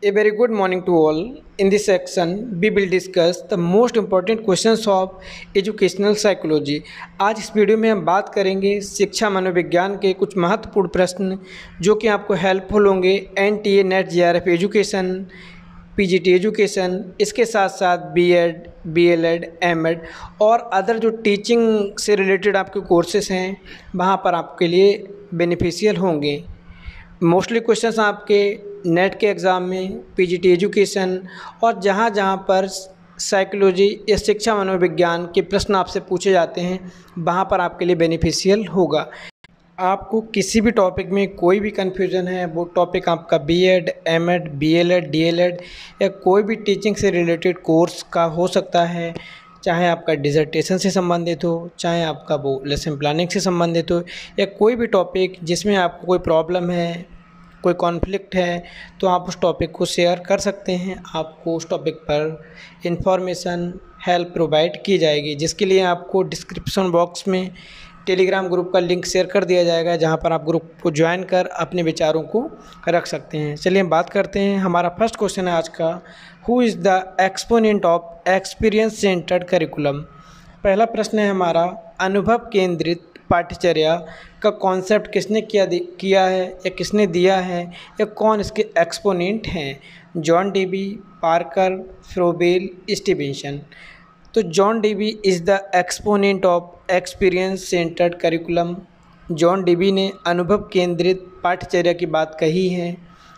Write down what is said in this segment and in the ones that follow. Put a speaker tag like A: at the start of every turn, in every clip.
A: A very good morning to all. In this section, we will discuss the most important questions of educational psychology. आज इस video में हम बात करेंगे शिक्षा मनोविज्ञान के कुछ महत्वपूर्ण प्रश्न जो कि आपको हेल्पफुल होंगे NTA net JRF education, PGT education, इसके साथ साथ बीएड, बीएलएड, एमएड और अदर जो टीचिंग से रिलेटेड आपके कोर्सेज हैं वहाँ पर आपके लिए बेनिफिशियल होंगे। मोस्टली क्वेश्चंस आपके नेट के एग्ज़ाम में, पीजीटी एजुकेशन और जहाँ जहाँ पर साइकोलॉजी या शिक्षा मनोविज्ञान के प्रश्न आपसे पूछे जाते हैं वहाँ पर आपके लिए बेनिफिशियल होगा। आपको किसी भी टॉपिक में कोई भी कन्फ्यूज़न है, वो टॉपिक आपका बीएड, एमएड, बीएलएड, डीएलएड या कोई भी टीचिंग से रिलेटेड कोर्स का हो सकता है, चाहे आपका डिज़र्टेशन से संबंधित हो, चाहे आपका वो लेसन प्लानिंग से संबंधित हो या कोई भी टॉपिक जिसमें आपको कोई प्रॉब्लम है, कोई कॉन्फ्लिक्ट है, तो आप उस टॉपिक को शेयर कर सकते हैं। आपको उस टॉपिक पर इंफॉर्मेशन, हेल्प प्रोवाइड की जाएगी, जिसके लिए आपको डिस्क्रिप्शन बॉक्स में टेलीग्राम ग्रुप का लिंक शेयर कर दिया जाएगा, जहां पर आप ग्रुप को ज्वाइन कर अपने विचारों को रख सकते हैं। चलिए हम बात करते हैं। हमारा फर्स्ट क्वेश्चन है आज का, who is the exponent of experience centred curriculum. पहला प्रश्न है हमारा, अनुभव केंद्रित पाठ्यचर्या का कॉन्सेप्ट किसने किया है या किसने दिया है या कौन इसके एक्सपोनेंट हैं? John Dewey, Parker, Froebel, Stevenson. तो John Dewey is the exponent of experience centred curriculum. जॉन डेवी ने अनुभव केंद्रित पाठ्यचर्या की बात कही है,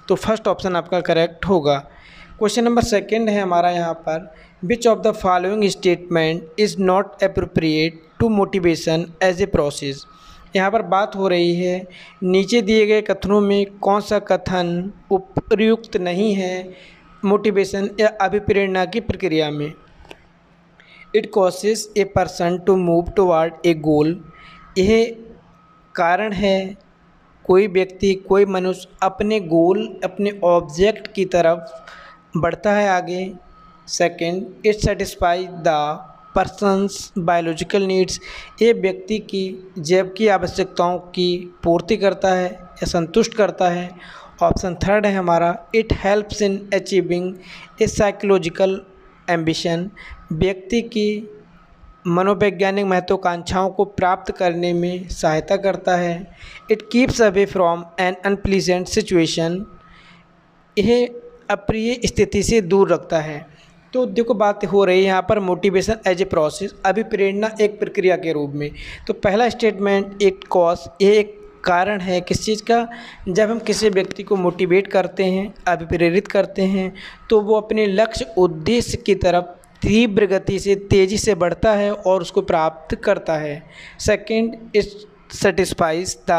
A: तो फर्स्ट ऑप्शन आपका करेक्ट होगा। क्वेश्चन नंबर सेकंड है हमारा यहाँ पर, which of the following statement is not appropriate to motivation as a process. यहाँ पर बात हो रही है नीचे दिए गए कथनों में कौन सा कथन उपयुक्त नहीं है मोटिवेशन या अभिप्रेरणा की प्रक्रिया में। It causes a person to move toward a goal. यह कारण है कोई व्यक्ति, कोई मनुष्य अपने गोल, अपने ऑब्जेक्ट की तरफ बढ़ता है आगे। Second, it satisfy the persons biological needs. ये व्यक्ति की जैव की आवश्यकताओं की पूर्ति करता है या संतुष्ट करता है। ऑप्शन थर्ड है हमारा, it helps in achieving A psychological ambition. व्यक्ति की मनोवैज्ञानिक महत्वाकांक्षाओं को प्राप्त करने में सहायता करता है। It keeps away from an unpleasant situation. यह अप्रिय स्थिति से दूर रखता है। तो देखो बात हो रही है यहाँ पर मोटिवेशन एज ए प्रोसेस, अभिप्रेरणा एक प्रक्रिया के रूप में। तो पहला स्टेटमेंट, इट कॉज, ये एक कारण है किस चीज़ का? जब हम किसी व्यक्ति को मोटिवेट करते हैं, अभिप्रेरित करते हैं, तो वो अपने लक्ष्य उद्देश्य की तरफ तीव्र गति से, तेज़ी से बढ़ता है और उसको प्राप्त करता है। Second, it satisfies the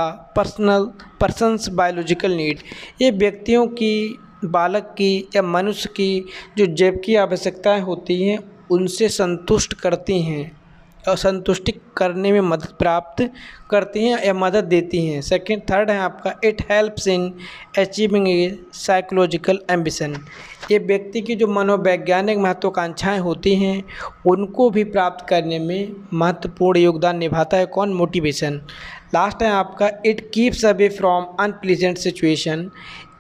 A: persons biological need. ये व्यक्तियों की, बालक की या मनुष्य की जो जैव की आवश्यकताएं होती हैं उनसे संतुष्ट करती हैं और संतुष्टि करने में मदद प्राप्त करती हैं या मदद देती हैं। सेकंड, थर्ड है आपका, it helps in achieving A psychological ambition. ये व्यक्ति की जो मनोवैज्ञानिक महत्वाकांक्षाएं होती हैं उनको भी प्राप्त करने में महत्वपूर्ण योगदान निभाता है। कौन? मोटिवेशन। लास्ट है आपका, it keeps away from unpleasant situation.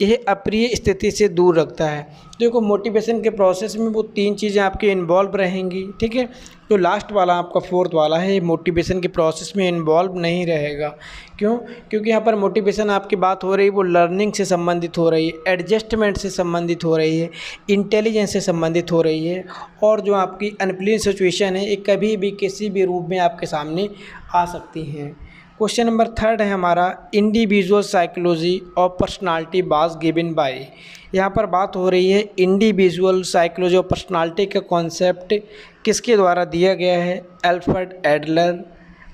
A: यह अप्रिय स्थिति से दूर रखता है। देखो मोटिवेशन के प्रोसेस में वो तीन चीज़ें आपके इन्वॉल्व रहेंगी, ठीक है। तो लास्ट वाला आपका फोर्थ वाला है, मोटिवेशन के प्रोसेस में इन्वॉल्व नहीं रहेगा। क्यों? क्योंकि यहाँ पर मोटिवेशन आपकी बात हो रही है वो लर्निंग से संबंधित हो रही है, एडजस्टमेंट से संबंधित हो रही है, इंटेलिजेंस से संबंधित हो रही है, और जो आपकी अनप्लीजेंट सिचुएशन है ये कभी भी किसी भी रूप में आपके सामने आ सकती हैं। क्वेश्चन नंबर थर्ड है हमारा, individual psychology of personality was given by. यहाँ पर बात हो रही है इंडिविजुअल साइकोलॉजी ऑफ पर्सनालिटी का कॉन्सेप्ट किसके द्वारा दिया गया है? Alfred Adler,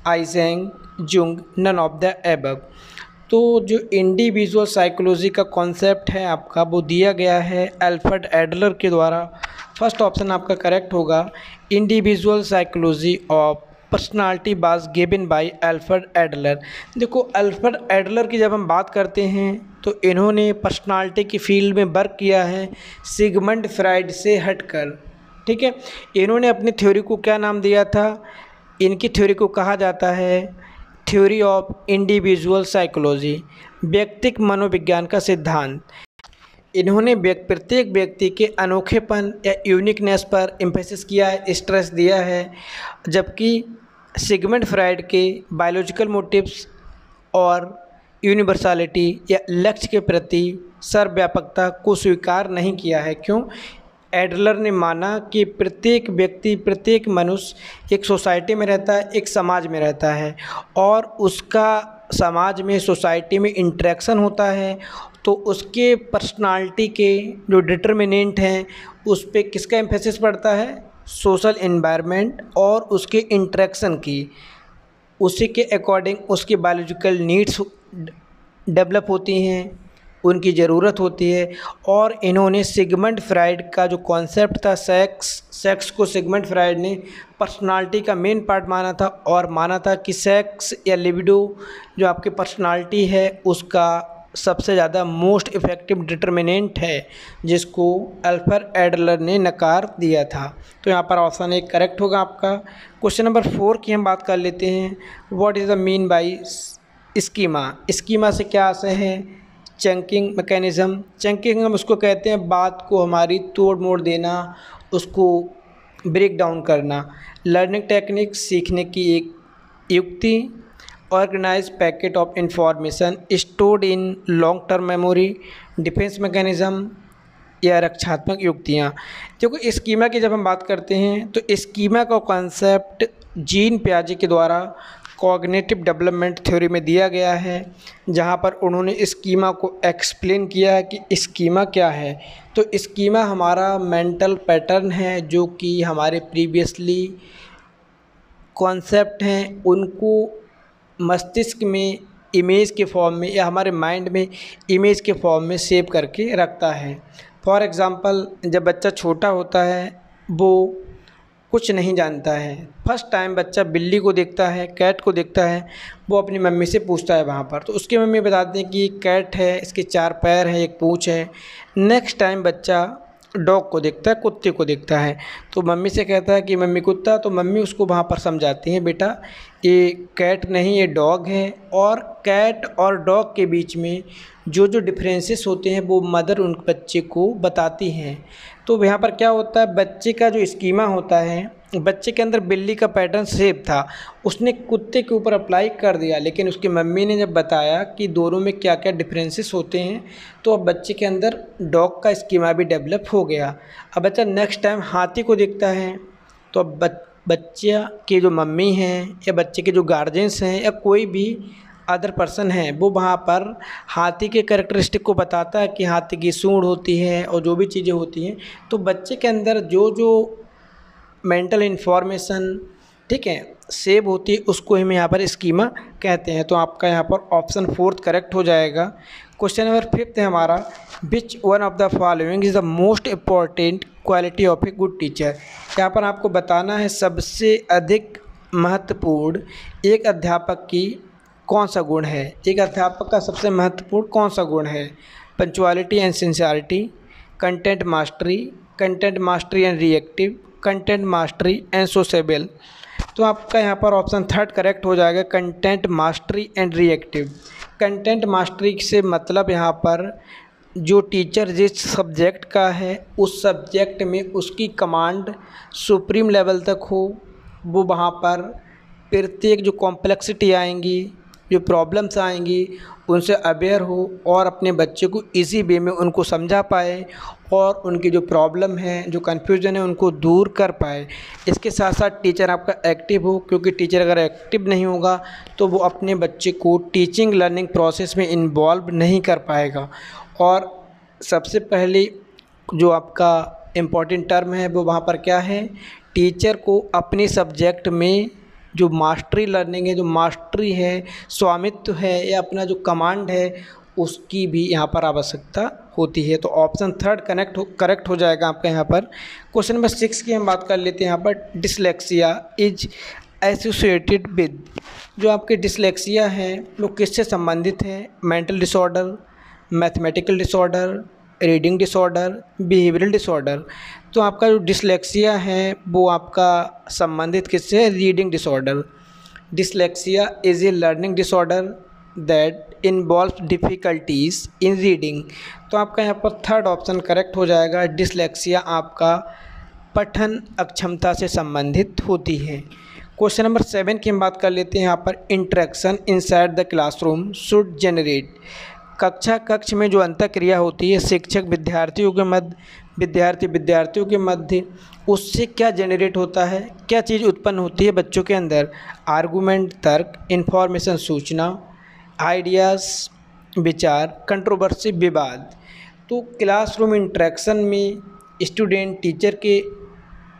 A: Isaac, Jung, none of the above. तो जो इंडिविजुअल साइकोलॉजी का कॉन्सेप्ट है आपका वो दिया गया है अल्फ्रेड एडलर के द्वारा। फर्स्ट ऑप्शन आपका करेक्ट होगा, individual psychology of personality was given bye Alfred Adler. देखो अल्फ्रेड एडलर की जब हम बात करते हैं तो इन्होंने पर्सनालिटी की फील्ड में वर्क किया है सिगमंड फ्राइड से हटकर, ठीक है। इन्होंने अपनी थ्योरी को क्या नाम दिया था? इनकी थ्योरी को कहा जाता है थ्योरी ऑफ इंडिविजुअल साइकोलॉजी, व्यक्तिक मनोविज्ञान का सिद्धांत। इन्होंने प्रत्येक व्यक्ति के अनोखेपन या यूनिकनेस पर एम्फेसिस किया है, स्ट्रेस दिया है, जबकि सिगमंड फ्रायड के बायोलॉजिकल मोटिव्स और यूनिवर्सलिटी या लक्ष्य के प्रति सर्वव्यापकता को स्वीकार नहीं किया है। क्यों? एडलर ने माना कि प्रत्येक व्यक्ति, प्रत्येक मनुष्य एक सोसाइटी में रहता है, एक समाज में रहता है, और उसका समाज में, सोसाइटी में इंटरेक्शन होता है, तो उसके पर्सनालिटी के जो डिटर्मिनेंट हैं उस पे किसका एम्फेसिस पड़ता है? सोशल एनवायरनमेंट और उसके इंटरेक्शन की। उसी के अकॉर्डिंग उसकी बायोलॉजिकल नीड्स डेवलप होती हैं, उनकी ज़रूरत होती है। और इन्होंने सिगमंड फ्रायड का जो कॉन्सेप्ट था सेक्स को सिगमंड फ्रायड ने पर्सनालिटी का मेन पार्ट माना था, और माना था कि सेक्स या लिबिडो जो आपकी पर्सनालिटी है उसका सबसे ज़्यादा मोस्ट इफ़ेक्टिव डिटर्मिनेंट है, जिसको अल्फ्रेड एडलर ने नकार दिया था। तो यहाँ पर ऑप्शन एक करेक्ट होगा आपका। क्वेश्चन नंबर 4 की हम बात कर लेते हैं। What is the mean by schema? Schema से क्या आशय है? Chunking mechanism. चंकिंग हम उसको कहते हैं बात को हमारी तोड़ मोड़ देना, उसको ब्रेक डाउन करना। लर्निंग टेक्निक, सीखने की एक युक्ति। Organise packet of information stored in long term memory. Defence mechanism या रक्षात्मक युक्तियाँ। देखो, स्कीमा की जब हम बात करते हैं तो स्कीमा का कॉन्सेप्ट जीन पियाजे के द्वारा कॉग्निटिव डेवलपमेंट थ्योरी में दिया गया है, जहाँ पर उन्होंने स्कीमा को एक्सप्लेन किया है कि स्कीमा क्या है। तो स्कीमा हमारा मेंटल पैटर्न है, जो कि हमारे प्रीवियसली कॉन्सेप्ट हैं उनको मस्तिष्क में इमेज के फॉर्म में या हमारे माइंड में इमेज के फॉर्म में सेव करके रखता है। फॉर एग्ज़ाम्पल, जब बच्चा छोटा होता है वो कुछ नहीं जानता है, फर्स्ट टाइम बच्चा बिल्ली को देखता है, कैट को देखता है, वो अपनी मम्मी से पूछता है वहाँ पर, तो उसकी मम्मी बताते हैं कि ये कैट है, इसके 4 पैर हैं, एक पूँछ है। नेक्स्ट टाइम बच्चा डॉग को देखता है, कुत्ते को देखता है, तो मम्मी से कहता है कि मम्मी कुत्ता, तो मम्मी उसको वहाँ पर समझाती हैं, बेटा ये कैट नहीं, ये डॉग है। और कैट और डॉग के बीच में जो जो डिफरेंसेस होते हैं वो मदर उन बच्चे को बताती हैं। तो यहाँ पर क्या होता है, बच्चे का जो स्कीमा होता है, बच्चे के अंदर बिल्ली का पैटर्न सेम था, उसने कुत्ते के ऊपर अप्लाई कर दिया, लेकिन उसकी मम्मी ने जब बताया कि दोनों में क्या क्या डिफरेंसेस होते हैं, तो अब बच्चे के अंदर डॉग का स्कीमा भी डेवलप हो गया। अब बच्चा नेक्स्ट टाइम हाथी को देखता है, तो अब बच्चे की जो मम्मी हैं या बच्चे के जो गार्जियंस हैं या कोई भी अदर पर्सन है, वो वहाँ पर हाथी के कैरेक्टरिस्टिक को बताता है कि हाथी की सूंड होती है और जो भी चीज़ें होती हैं। तो बच्चे के अंदर जो जो मेंटल इन्फॉर्मेशन, ठीक है, सेव होती है, उसको हम यहाँ पर स्कीमा कहते हैं। तो आपका यहाँ पर ऑप्शन 4 करेक्ट हो जाएगा। क्वेश्चन नंबर 5 है हमारा, which one of the following is the most important quality of a good teacher. यहाँ पर आपको बताना है सबसे अधिक महत्वपूर्ण एक अध्यापक की कौन सा गुण है। एक अध्यापक का सबसे महत्वपूर्ण कौन सा गुण है? Punctuality and sincerity, content mastery and reactive, content mastery and sociable. तो आपका यहाँ पर ऑप्शन 3 करेक्ट हो जाएगा, content mastery and reactive. Content mastery से मतलब यहाँ पर जो टीचर जिस सब्जेक्ट का है उस सब्जेक्ट में उसकी कमांड सुप्रीम लेवल तक हो, वो वहाँ पर प्रत्येक जो कॉम्प्लेक्सिटी आएंगी, जो प्रॉब्लम्स आएंगी, उनसे अवेयर हो और अपने बच्चे को इजी वे में उनको समझा पाए और उनकी जो प्रॉब्लम है, जो कन्फ्यूजन है, उनको दूर कर पाए। इसके साथ साथ टीचर आपका एक्टिव हो, क्योंकि टीचर अगर एक्टिव नहीं होगा तो वो अपने बच्चे को टीचिंग लर्निंग प्रोसेस में इन्वॉल्व नहीं कर पाएगा। और सबसे पहले जो आपका इम्पॉर्टेंट टर्म है वो वहाँ पर क्या है, टीचर को अपने सब्जेक्ट में जो मास्टरी लर्निंग है, जो मास्टरी है, स्वामित्व है या अपना जो कमांड है, उसकी भी यहाँ पर आवश्यकता होती है। तो ऑप्शन 3 करेक्ट हो जाएगा आपका यहाँ पर। क्वेश्चन नंबर 6 की हम बात कर लेते हैं यहाँ पर, डिसलेक्सिया इज एसोसिएटेड विद। जो आपके डिसलेक्सिया है वो किससे संबंधित है? Mental disorder, mathematical disorder, reading disorder, behavioural disorder. तो आपका जो डिसलेक्सिया है वो आपका संबंधित किससे है? Reading disorder. Dyslexia is a learning disorder that involve difficulties in reading. तो आपका यहाँ पर थर्ड ऑप्शन करेक्ट हो जाएगा। डिसलेक्सिया आपका पठन अक्षमता से संबंधित होती है। क्वेश्चन नंबर 7 की हम बात कर लेते हैं। यहाँ पर interaction inside the classroom should generate. कक्ष में जो अंतःक्रिया होती है शिक्षक विद्यार्थियों के मध्य, विद्यार्थियों के मध्य, उससे क्या जनरेट होता है, क्या चीज़ उत्पन्न होती है बच्चों के अंदर? आर्गूमेंट तर्क, इन्फॉर्मेशन सूचना, आइडियाज़ विचार, कंट्रोवर्सी विवाद। तो क्लासरूम इंटरेक्शन में स्टूडेंट टीचर के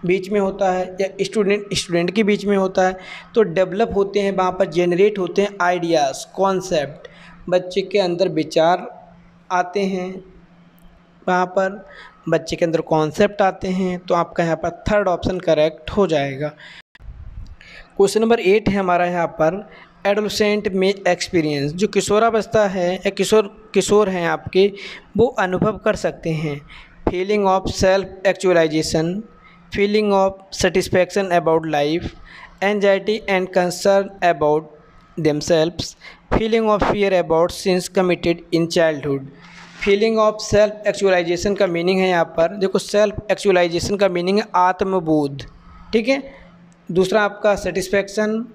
A: बीच में होता है या स्टूडेंट के बीच में होता है। तो डेवलप होते हैं वहाँ पर, जनरेट होते हैं आइडियाज़, कॉन्सेप्ट, बच्चे के अंदर विचार आते हैं, वहाँ पर बच्चे के अंदर कॉन्सेप्ट आते हैं। तो आपका यहाँ पर थर्ड ऑप्शन करेक्ट हो जाएगा। क्वेश्चन नंबर 8 है हमारा यहाँ पर एडोलसेंट में एक्सपीरियंस। जो किशोरावस्था है या किशोर हैं आपके, वो अनुभव कर सकते हैं feeling of self actualisation, feeling of satisfaction about life, anxiety and concern about themselves, feeling of fear about sins committed in childhood. Feeling of self actualisation का मीनिंग है यहाँ पर, देखो सेल्फ एक्चुअलाइजेशन का मीनिंग है आत्मबोध, ठीक है। दूसरा आपका सेटिस्फैक्शन,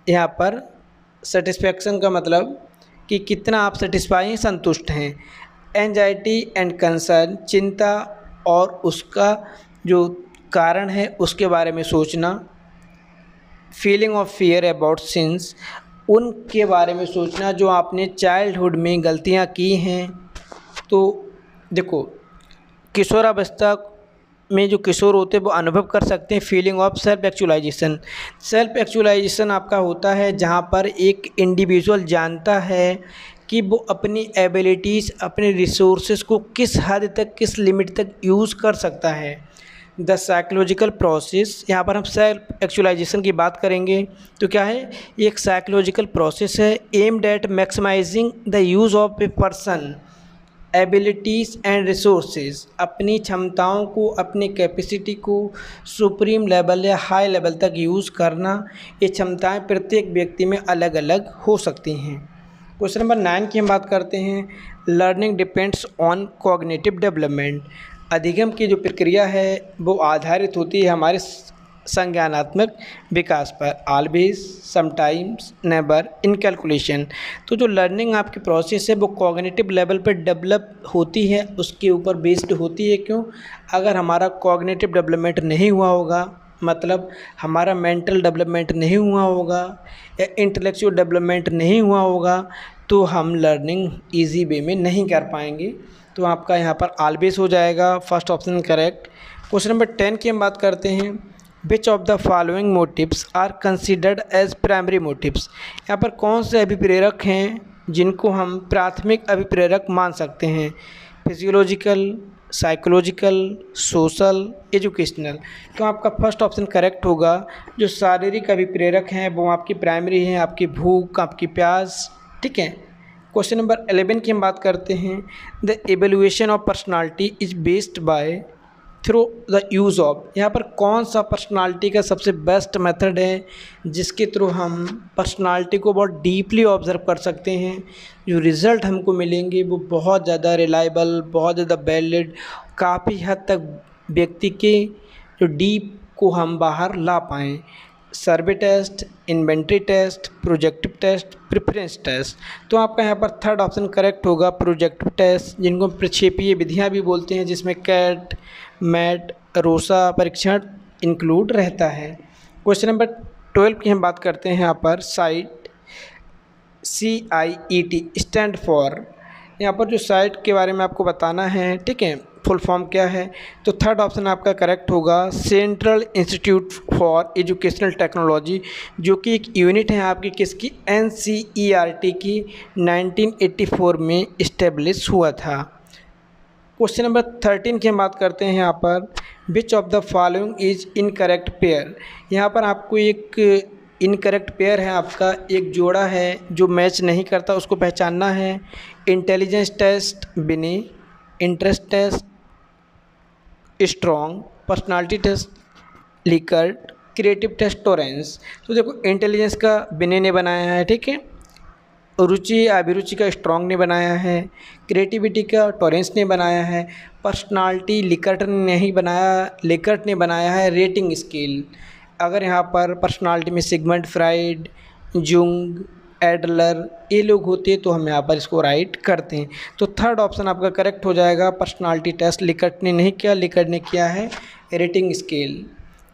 A: यहाँ पर सेटिस्फैक्शन का मतलब कि कितना आप सेटिस्फाई हैं, संतुष्ट हैं। एंजाइटी एंड कंसर्न, चिंता और उसका जो कारण है उसके बारे में सोचना। Feeling of fear about since, उनके बारे में सोचना जो आपने चाइल्डहुड में गलतियां की हैं। तो देखो किशोरावस्था में जो किशोर होते हैं वो अनुभव कर सकते हैं feeling of self actualisation. Self actualisation आपका होता है जहाँ पर एक इंडिविजुअल जानता है कि वो अपनी एबिलिटीज़, अपने रिसोर्सेज को किस हद तक, किस लिमिट तक यूज़ कर सकता है। द साइकोलॉजिकल प्रोसेस, यहाँ पर हम सेल्फ एक्चुअलाइजेशन की बात करेंगे तो क्या है, ये एक साइकोलॉजिकल प्रोसेस है aimed at maximising the use of a person abilities and resources. अपनी क्षमताओं को, अपनी कैपेसिटी को सुप्रीम लेवल या हाई लेवल तक यूज़ करना। ये क्षमताएं प्रत्येक व्यक्ति में अलग अलग हो सकती हैं। क्वेश्चन नंबर 9 की हम बात करते हैं। Learning depends on cognitive development. अधिगम की जो प्रक्रिया है वो आधारित होती है हमारे संज्ञानात्मक विकास पर। ऑलवेज, समटाइम्स, नेवर, इन कैलकुलेशन। तो जो लर्निंग आपकी प्रोसेस है वो कॉग्निटिव लेवल पर डेवलप होती है, उसके ऊपर बेस्ड होती है। क्यों? अगर हमारा कॉग्निटिव डेवलपमेंट नहीं हुआ होगा, मतलब हमारा मेंटल डेवलपमेंट नहीं हुआ होगा या इंटेलेक्चुअल डेवलपमेंट नहीं हुआ होगा, तो हम लर्निंग ईजी वे में नहीं कर पाएंगे। तो आपका यहाँ पर ऑलवेज हो जाएगा, first option correct. Question number 10 की हम बात करते हैं। Which of the following motives are considered as primary motives. यहाँ पर कौन से अभिप्रेरक हैं जिनको हम प्राथमिक अभिप्रेरक मान सकते हैं? Physiological, psychological, social, educational. तो आपका फर्स्ट ऑप्शन करेक्ट होगा। जो शारीरिक अभिप्रेरक हैं वो आपकी प्राइमरी हैं, आपकी भूख, आपकी प्यास, ठीक है। क्वेश्चन नंबर 11 की हम बात करते हैं। The evaluation of personality is based by through the use of. यहाँ पर कौन सा पर्सनालिटी का सबसे बेस्ट मेथड है जिसके थ्रू हम पर्सनालिटी को बहुत डीपली ऑब्जर्व कर सकते हैं? जो रिज़ल्ट हमको मिलेंगे वो बहुत ज़्यादा रिलायबल, बहुत ज़्यादा वैलिड, काफ़ी हद तक व्यक्ति के जो डीप को हम बाहर ला पाएँ। Survey test, inventory test, projective test, preference test. तो आपका यहाँ पर थर्ड ऑप्शन करेक्ट होगा, प्रोजेक्टिव टेस्ट, जिनको प्रक्षेपीय विधियाँ भी बोलते हैं, जिसमें कैट, मैट, रोसा परीक्षण इंक्लूड रहता है। क्वेश्चन नंबर 12 की हम बात करते हैं। यहाँ पर साइट, CIET स्टैंड फॉर। यहाँ पर जो साइट के बारे में आपको बताना है, ठीक है, फुल फॉर्म क्या है। तो थर्ड ऑप्शन आपका करेक्ट होगा, central institute for educational technology, जो कि एक यूनिट है आपकी किसकी, NCERT की, 1984 में इस्टेब्लिश हुआ था। क्वेश्चन नंबर 13 की हम बात करते हैं। यहाँ पर which of the following is incorrect pair. यहाँ पर आपको एक इनकरेक्ट पेयर है, आपका एक जोड़ा है जो मैच नहीं करता, उसको पहचानना है। Intelligence test Binet, interest test Strong, personality test Likert, creative test Torrance. तो देखो इंटेलिजेंस का बिनी ने बनाया है, ठीक है। रुचि अभिरुचि का स्ट्रॉन्ग ने बनाया है, क्रिएटिविटी का टॉरेंस ने बनाया है, पर्सनालिटी लिकर्ट ने नहीं बनाया, लिकर्ट ने बनाया है रेटिंग स्केल। अगर यहाँ पर पर्सनालिटी में सिगमंड फ्राइड, जुंग, एडलर ये लोग होते हैं तो हम यहाँ पर इसको राइट करते हैं। तो थर्ड ऑप्शन आपका करेक्ट हो जाएगा, पर्सनालिटी टेस्ट लिकर्ट ने नहीं किया, लिकर्ट ने किया है रेटिंग स्केल।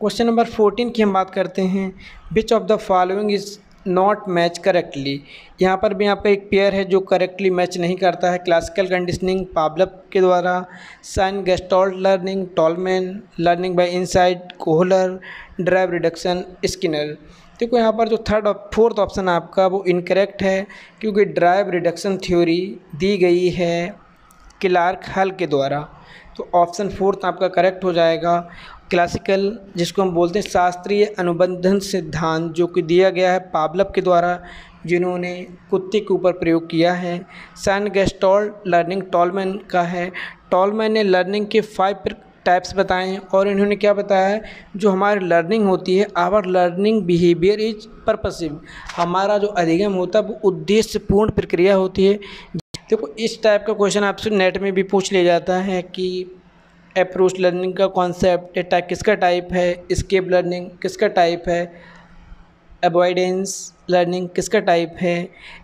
A: क्वेश्चन नंबर 14 की हम बात करते हैं, which of the following is not match correctly. यहाँ पर भी आपका एक पेयर है जो करेक्टली मैच नहीं करता है, क्लासिकल कंडीशनिंग पावलोव के द्वारा, sign gestalt learning, Tolman, learning by insight, Kohler, drive reduction, Skinner. देखो यहाँ पर जो फोर्थ ऑप्शन आपका वो इनकरेक्ट है, क्योंकि ड्राइव रिडक्शन थ्योरी दी गई है क्लार्क हल के द्वारा। तो ऑप्शन फोर्थ आपका करेक्ट हो जाएगा। क्लासिकल जिसको हम बोलते हैं शास्त्रीय अनुबंधन सिद्धांत, जो कि दिया गया है पावलोव के द्वारा, जिन्होंने कुत्ते के ऊपर प्रयोग किया है। साइन गेस्टॉल्ट लर्निंग टॉलमैन का है। टॉलमैन ने लर्निंग के 5 टाइप्स बताए हैं और इन्होंने क्या बताया है, जो हमारी लर्निंग होती है, our learning behaviour is purposive, हमारा जो अधिगम होता है वो उद्देश्यपूर्ण प्रक्रिया होती है। देखो इस टाइप का क्वेश्चन आपसे नेट में भी पूछ लिया जाता है कि अप्रोच लर्निंग का कॉन्सेप्ट किसका टाइप है, एस्केप लर्निंग किसका टाइप है, अवॉइडेंस लर्निंग किसका टाइप है,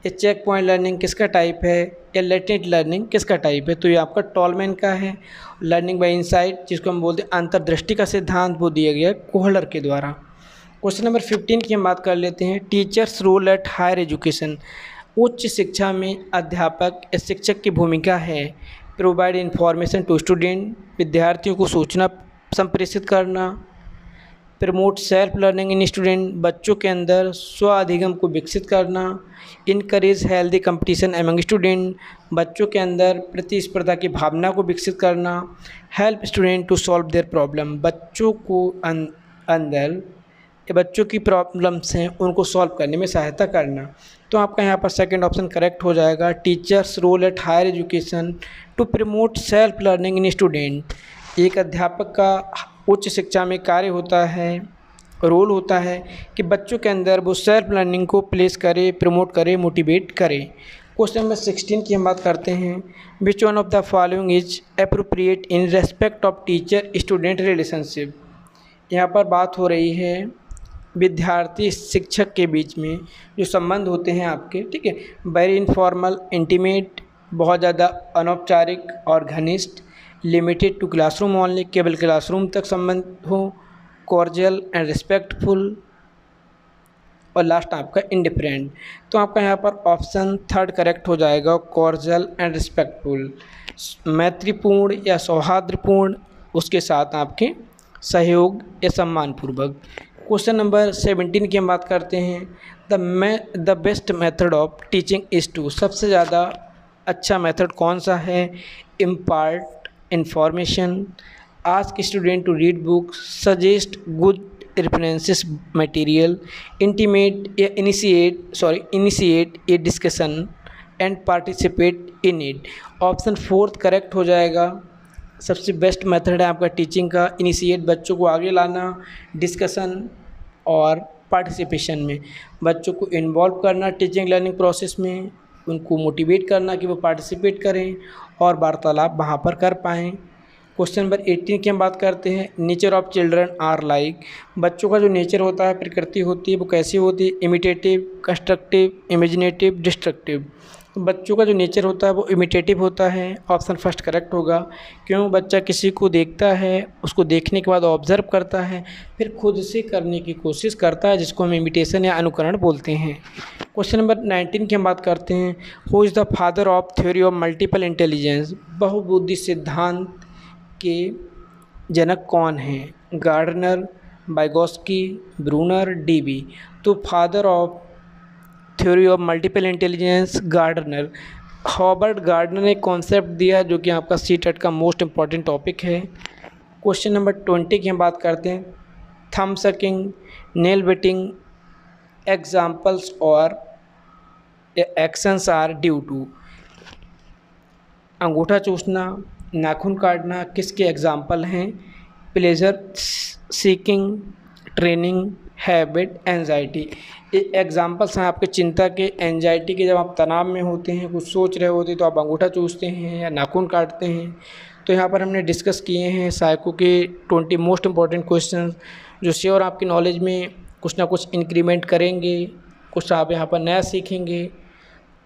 A: या चेक पॉइंट लर्निंग किसका टाइप है, या लेटेंट लर्निंग किसका टाइप है। तो ये आपका टॉलमैन का है। लर्निंग बाय इनसाइट जिसको हम बोलते हैं अंतर्दृष्टि का सिद्धांत, वो दिया गया है कोहलर के द्वारा। क्वेश्चन नंबर 15 की हम बात कर लेते हैं, teachers role at higher education. उच्च शिक्षा में अध्यापक या शिक्षक की भूमिका है प्रोवाइड इन्फॉर्मेशन टू स्टूडेंट, विद्यार्थियों को सूचना संप्रेषित करना, promote self learning in student, बच्चों के अंदर स्व अधिगम को विकसित करना, encourage healthy competition among student, बच्चों के अंदर प्रतिस्पर्धा की भावना को विकसित करना, help student to solve their problem, बच्चों को अंदर बच्चों की प्रॉब्लम्स हैं उनको सॉल्व करने में सहायता करना। तो आपका यहाँ पर सेकंड ऑप्शन करेक्ट हो जाएगा, teachers role at higher education to promote self learning in student. एक अध्यापक का उच्च शिक्षा में कार्य होता है, रोल होता है कि बच्चों के अंदर वो सेल्फ लर्निंग को प्लेस करे, प्रमोट करे, मोटिवेट करे। क्वेश्चन नंबर 16 की हम बात करते हैं, which one of the following is appropriate in respect of teacher student relationship. यहाँ पर बात हो रही है विद्यार्थी शिक्षक के बीच में जो संबंध होते हैं आपके, ठीक है, वेरी इनफॉर्मल, इंटीमेट, बहुत ज़्यादा अनौपचारिक और घनिष्ठ, लिमिटेड टू क्लासरूम ओनली, केवल क्लासरूम तक संबंध हो, कॉर्डियल एंड रिस्पेक्टफुल, और लास्ट आपका इंडिफरेंट। तो आपका यहाँ पर ऑप्शन थर्ड करेक्ट हो जाएगा, कॉर्डियल एंड रिस्पेक्टफुल, मैत्रीपूर्ण या सौहार्दपूर्ण, उसके साथ आपके सहयोग या सम्मानपूर्वक। क्वेश्चन नंबर 17 की हम बात करते हैं, the best method of teaching is to, सबसे ज़्यादा अच्छा मेथड कौन सा है, impart information, ask student to read book, suggest good references material, intimate या initiate a discussion and participate in it. Option fourth correct हो जाएगा। सबसे बेस्ट मेथड है आपका टीचिंग का इनिशिएट, बच्चों को आगे लाना, डिस्कशन और पार्टिसिपेशन में, बच्चों को इन्वॉल्व करना टीचिंग लर्निंग प्रोसेस में, उनको मोटिवेट करना कि वो पार्टिसिपेट करें और वार्तालाप वहाँ पर कर पाएँ। क्वेश्चन नंबर 18 की हम बात करते हैं, nature of children are like, बच्चों का जो नेचर होता है, प्रकृति होती है, वो कैसी होती है, इमिटेटिव, कंस्ट्रक्टिव, इमेजिनेटिव, डिस्ट्रक्टिव। बच्चों का जो नेचर होता है वो इमिटेटिव होता है। ऑप्शन फर्स्ट करेक्ट होगा, क्यों, बच्चा किसी को देखता है, उसको देखने के बाद ऑब्जर्व करता है, फिर खुद से करने की कोशिश करता है, जिसको हम इमिटेशन या अनुकरण बोलते हैं। क्वेश्चन नंबर 19 की हम बात करते हैं, who is the father of theory of multiple intelligence, बहुबुद्धि सिद्धांत के जनक कौन हैं, गार्डनर, वाइगोत्स्की, ब्रूनर, डीबी। तो father of theory of multiple intelligence Gardner, Howard Gardner ने कॉन्सेप्ट दिया, जो कि आपका सीटेट का मोस्ट इंपॉर्टेंट टॉपिक है। क्वेश्चन नंबर 20 की हम बात करते हैं, thumb sucking, nail biting, examples और एक्शंस आर ड्यू टू, अंगूठा चूसना, नाखून काटना किसके एग्जाम्पल हैं, pleasure seeking, training, habit, anxiety. ये एग्जाम्पल्स हैं आपके चिंता के, एंजाइटी के। जब आप तनाव में होते हैं, कुछ सोच रहे होते हैं, तो आप अंगूठा चूसते हैं या नाखून काटते हैं। तो यहाँ पर हमने डिस्कस किए हैं साइको के 20 मोस्ट इम्पॉर्टेंट क्वेश्चन, जो श्योर आपकी नॉलेज में कुछ ना कुछ इंक्रीमेंट करेंगे, कुछ आप यहाँ पर नया सीखेंगे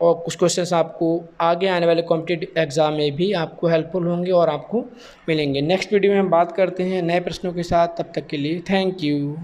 A: और कुछ क्वेश्चंस आपको आगे आने वाले कॉम्पिटिटिव एग्ज़ाम में भी आपको हेल्पफुल होंगे और आपको मिलेंगे। नेक्स्ट वीडियो में हम बात करते हैं नए प्रश्नों के साथ। तब तक के लिए थैंक यू।